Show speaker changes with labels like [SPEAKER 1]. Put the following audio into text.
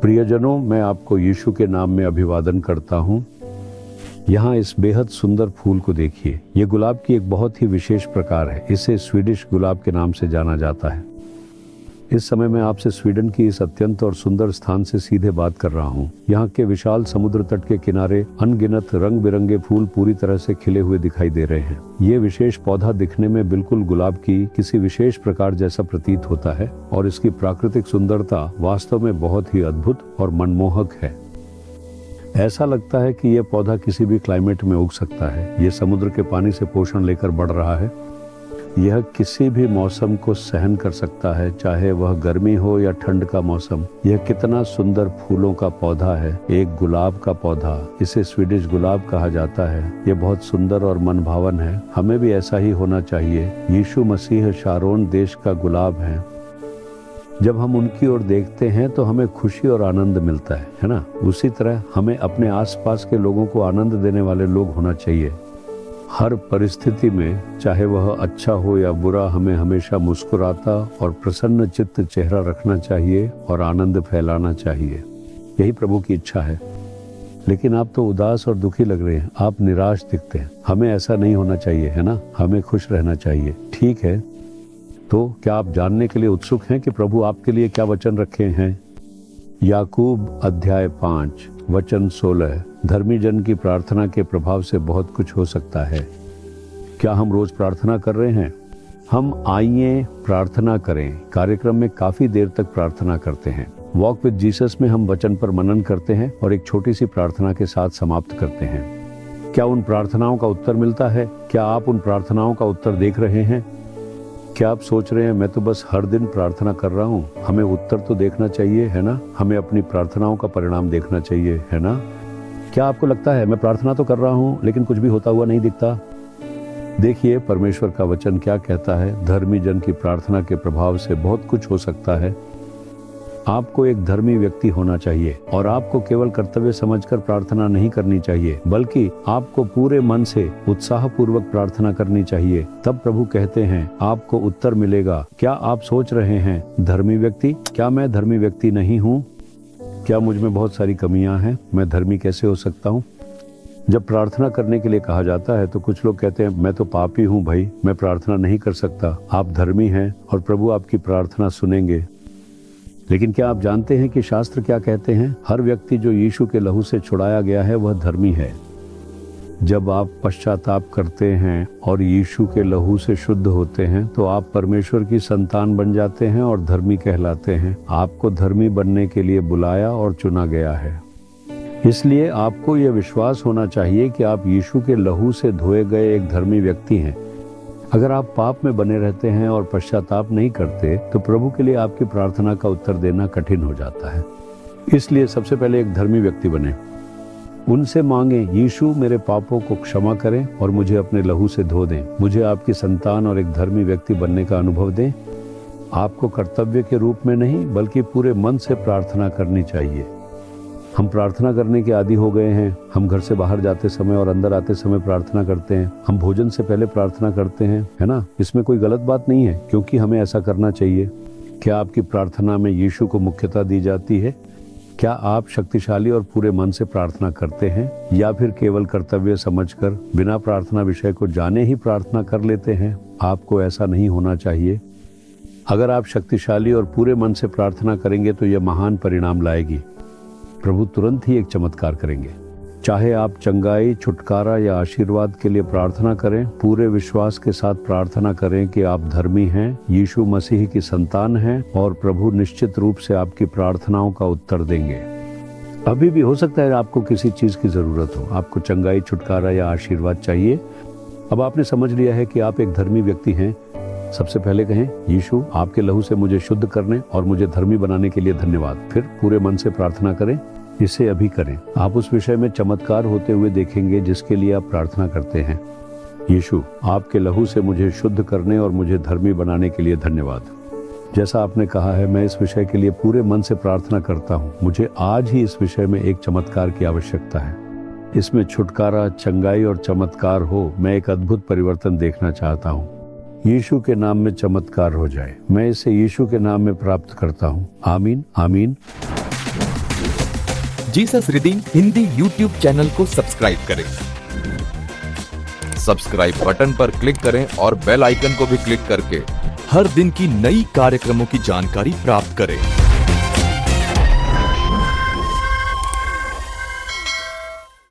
[SPEAKER 1] प्रियजनों, मैं आपको यीशु के नाम में अभिवादन करता हूँ। यहाँ इस बेहद सुंदर फूल को देखिए। ये गुलाब की एक बहुत ही विशेष प्रकार है। इसे स्वीडिश गुलाब के नाम से जाना जाता है। इस समय मैं आपसे स्वीडन की इस अत्यंत और सुंदर स्थान से सीधे बात कर रहा हूँ। यहाँ के विशाल समुद्र तट के किनारे अनगिनत रंग बिरंगे फूल पूरी तरह से खिले हुए दिखाई दे रहे हैं। ये विशेष पौधा दिखने में बिल्कुल गुलाब की किसी विशेष प्रकार जैसा प्रतीत होता है और इसकी प्राकृतिक सुंदरता वास्तव में बहुत ही अद्भुत और मनमोहक है। ऐसा लगता है कि यह पौधा किसी भी क्लाइमेट में उग सकता है। ये समुद्र के पानी से पोषण लेकर बढ़ रहा है। यह किसी भी मौसम को सहन कर सकता है, चाहे वह गर्मी हो या ठंड का मौसम। यह कितना सुंदर फूलों का पौधा है, एक गुलाब का पौधा। इसे स्वीडिश गुलाब कहा जाता है। यह बहुत सुंदर और मनभावन है। हमें भी ऐसा ही होना चाहिए। यीशु मसीह शारोन देश का गुलाब है। जब हम उनकी ओर देखते हैं तो हमें खुशी और आनंद मिलता है ना। उसी तरह हमें अपने आसपास के लोगों को आनंद देने वाले लोग होना चाहिए। हर परिस्थिति में, चाहे वह अच्छा हो या बुरा, हमें हमेशा मुस्कुराता और प्रसन्न चित्त चेहरा रखना चाहिए और आनंद फैलाना चाहिए। यही प्रभु की इच्छा है। लेकिन आप तो उदास और दुखी लग रहे हैं, आप निराश दिखते हैं। हमें ऐसा नहीं होना चाहिए, है ना। हमें खुश रहना चाहिए। ठीक है, तो क्या आप जानने के लिए उत्सुक हैं कि प्रभु आपके लिए क्या वचन रखे हैं? याकूब अध्याय 5 वचन 16। धर्मी जन की प्रार्थना के प्रभाव से बहुत कुछ हो सकता है। क्या हम रोज प्रार्थना कर रहे हैं? हम आइए प्रार्थना करें कार्यक्रम में काफी देर तक प्रार्थना करते हैं। वॉक विद जीसस में हम वचन पर मनन करते हैं और एक छोटी सी प्रार्थना के साथ समाप्त करते हैं। क्या उन प्रार्थनाओं का उत्तर मिलता है? क्या आप उन प्रार्थनाओं का उत्तर देख रहे हैं? क्या आप सोच रहे हैं मैं तो बस हर दिन प्रार्थना कर रहा हूँ, हमें उत्तर तो देखना चाहिए, है ना। हमें अपनी प्रार्थनाओं का परिणाम देखना चाहिए, है ना। क्या आपको लगता है मैं प्रार्थना तो कर रहा हूँ लेकिन कुछ भी होता हुआ नहीं दिखता? देखिए परमेश्वर का वचन क्या कहता है। धर्मी जन की प्रार्थना के प्रभाव से बहुत कुछ हो सकता है। आपको एक धर्मी व्यक्ति होना चाहिए और आपको केवल कर्तव्य समझकर प्रार्थना नहीं करनी चाहिए, बल्कि आपको पूरे मन से उत्साहपूर्वक प्रार्थना करनी चाहिए। तब प्रभु कहते हैं आपको उत्तर मिलेगा। क्या आप सोच रहे हैं धर्मी व्यक्ति? क्या मैं धर्मी व्यक्ति नहीं हूँ? क्या मुझ में बहुत सारी कमियां हैं? मैं धर्मी कैसे हो सकता हूँ? जब प्रार्थना करने के लिए कहा जाता है तो कुछ लोग कहते हैं मैं तो पापी हूँ भाई, मैं प्रार्थना नहीं कर सकता। आप धर्मी हैं और प्रभु आपकी प्रार्थना सुनेंगे। लेकिन क्या आप जानते हैं कि शास्त्र क्या कहते हैं? हर व्यक्ति जो यीशु के लहू से छुड़ाया गया है वह धर्मी है। जब आप पश्चाताप करते हैं और यीशु के लहू से शुद्ध होते हैं तो आप परमेश्वर की संतान बन जाते हैं और धर्मी कहलाते हैं। आपको धर्मी बनने के लिए बुलाया और चुना गया है। इसलिए आपको यह विश्वास होना चाहिए कि आप यीशु के लहू से धोए गए एक धर्मी व्यक्ति हैं। अगर आप पाप में बने रहते हैं और पश्चाताप नहीं करते तो प्रभु के लिए आपकी प्रार्थना का उत्तर देना कठिन हो जाता है। इसलिए सबसे पहले एक धर्मी व्यक्ति बने। उनसे मांगे यीशु मेरे पापों को क्षमा करें और मुझे अपने लहू से धो दें। मुझे आपकी संतान और एक धर्मी व्यक्ति बनने का अनुभव दें। आपको कर्तव्य के रूप में नहीं बल्कि पूरे मन से प्रार्थना करनी चाहिए। हम प्रार्थना करने के आदी हो गए हैं। हम घर से बाहर जाते समय और अंदर आते समय प्रार्थना करते हैं। हम भोजन से पहले प्रार्थना करते हैं, है ना। इसमें कोई गलत बात नहीं है क्योंकि हमें ऐसा करना चाहिए। क्या आपकी प्रार्थना में यीशु को मुख्यता दी जाती है? क्या आप शक्तिशाली और पूरे मन से प्रार्थना करते हैं या फिर केवल कर्तव्य समझकर बिना प्रार्थना विषय को जाने ही प्रार्थना कर लेते हैं? आपको ऐसा नहीं होना चाहिए। अगर आप शक्तिशाली और पूरे मन से प्रार्थना करेंगे तो यह महान परिणाम लाएगी। प्रभु तुरंत ही एक चमत्कार करेंगे। चाहे आप चंगाई, छुटकारा या आशीर्वाद के लिए प्रार्थना करें, पूरे विश्वास के साथ प्रार्थना करें कि आप धर्मी हैं, यीशु मसीह की संतान हैं और प्रभु निश्चित रूप से आपकी प्रार्थनाओं का उत्तर देंगे। अभी भी हो सकता है आपको किसी चीज की जरूरत हो, आपको चंगाई, छुटकारा या आशीर्वाद चाहिए। अब आपने समझ लिया है कि आप एक धर्मी व्यक्ति हैं। सबसे पहले कहें यीशु आपके लहू से मुझे शुद्ध करने और मुझे धर्मी बनाने के लिए धन्यवाद। फिर पूरे मन से प्रार्थना करें। इसे अभी करें। आप उस विषय में चमत्कार होते हुए देखेंगे जिसके लिए आप प्रार्थना करते हैं। यीशु आपके लहू से मुझे शुद्ध करने और मुझे धर्मी बनाने के लिए धन्यवाद। जैसा आपने कहा है मैं इस विषय के लिए पूरे मन से प्रार्थना करता हूँ। मुझे आज ही इस विषय में एक चमत्कार की आवश्यकता है। इसमें छुटकारा, चंगाई और चमत्कार हो। मैं एक अद्भुत परिवर्तन देखना चाहता हूँ। यीशु के नाम में चमत्कार हो जाए। मैं इसे यीशु के नाम में प्राप्त करता हूँ। आमीन, आमीन।
[SPEAKER 2] Jesus redeem Hindi YouTube channel को सब्सक्राइब करें। सब्सक्राइब बटन पर क्लिक करें और बेल आइकन को भी क्लिक करके हर दिन की नई कार्यक्रमों की जानकारी प्राप्त करें।